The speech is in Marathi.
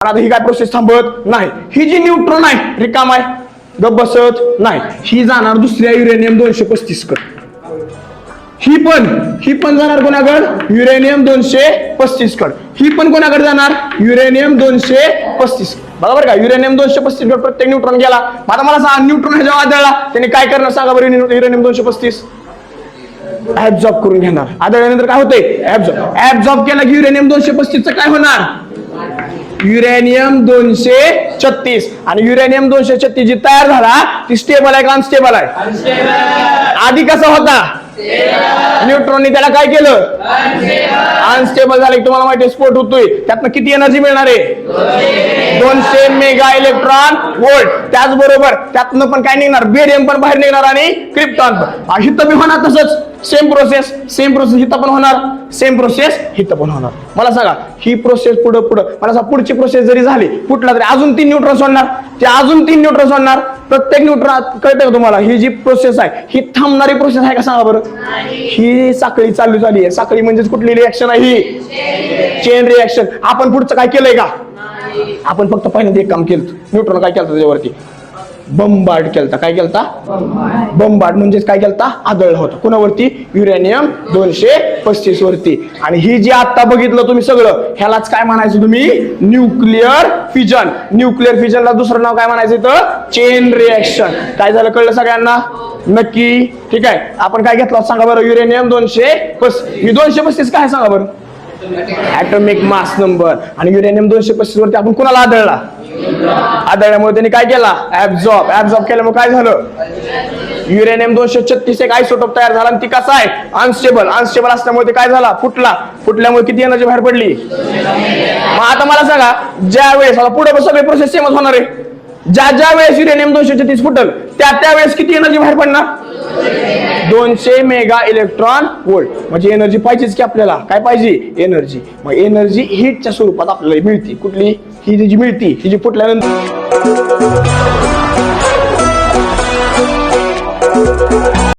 आता ही काय प्रोसेस थांबत नाही. ही जी न्यूट्रॉन आहे रिकाम आहे, गप बसत नाही, ही जाणार दुसऱ्या युरेनियम 235 कडे. ही पण जाणार कोणाकडे? युरेनियम 235 कडे. ही पण कोणाकडे जाणार? युरेनियम 235. बरोबर का? युरेनियम 235 कडे प्रत्येक न्यूट्रॉन गेला. आता मला सांगा, न्यूट्रॉन ह्याच्या आदळला त्याने काय करणार सांगा बरं? युरेनियम 235 ऍब्झॉर्ब करून घेणार. आदळल्यानंतर काय होते? ऍब्झॉर्ब केला की युरेनियम 235 चं काय होणार? युरेनियम 236. आणि युरेनियम 236 जी तयार झाला ती स्टेबल आहे का अनस्टेबल आहे? आधी कसा होता? न्यूट्रॉननी त्याला काय केलं? अनस्टेबल झालं. तुम्हाला माहिती स्फोट होतोय, त्यातनं किती एनर्जी मिळणार आहे? 200 मेगा इलेक्ट्रॉन व्होल्ट. त्याचबरोबर त्यातनं पण काय निघणार? बेरियम पण बाहेर निघणार आणि क्रिप्टॉन पण. हिथं बी होणार तसंच. सेम प्रोसेस हिथं पण होणार, सेम प्रोसेस हिथं पण होणार. मला सांगा, ही प्रोसेस पुढं मला सांगा, पुढची प्रोसेस जरी झाली कुठला तरी अजून 3 न्यूट्रॉन सोडणार, ते अजून 3 न्यूट्रॉन सोडणार. प्रत्येक न्यूट्रॉन कळतंय का तुम्हाला? ही जी प्रोसेस आहे ही थांबणारी प्रोसेस आहे का सांगा बरं? ही साखळी चालू झाली आहे. साखळी म्हणजेच कुठली रिएक्शन आहे? ही चेन रिएक्शन. आपण पुढचं काय केलंय का? आपण फक्त पहिल्यांदा एक काम केलं. न्यूट्रॉन काय केलं त्याच्यावरती? बंबार्ड केलता. काय केलता? बंबार्ड म्हणजेच काय केलता? आदळला होता. कोणावरती? युरेनियम 235 वरती. आणि ही जी आता बघितलं तुम्ही सगळं, ह्यालाच काय म्हणायचं तुम्ही? Nuclear fission. न्यूक्लिअर फिजनला दुसरं नाव काय म्हणायचं इथं? Chain reaction. काय झालं कळलं सगळ्यांना? नक्की? ठीक आहे. आपण काय घेतलं सांगा बरं? युरेनियम 235. 235 काय सांगा बरं? Atomic mass number. आणि युरेनियम 235 वरती आपण कुणाला आदळला? आदळल्यामुळे त्यांनी काय केला? ऍब्झॉर्ब केल्यामुळे काय झालं? युरेनियम 236 एक आयसोटोप तयार झाला. आणि ती कसा आहे? अनस्टेबल असल्यामुळे ते काय झाला? फुटल्यामुळे किती एनर्जी बाहेर पडली? मग आता मला सांगा, ज्या वेळेस पुढे सगळे प्रोसेस सेमच होणार आहे. ज्या वेळेस युरेनियम 236 फुटल त्या वेळेस किती एनर्जी बाहेर पडणार? 200 मेगा इलेक्ट्रॉन व्होल्ट. म्हणजे एनर्जी पाहिजेच की आपल्याला. काय पाहिजे? एनर्जी. मग एनर्जी हीटच्या स्वरूपात आपल्याला मिळते. कुठली? ही जी मिळती, ही जी फुटल्यानंतर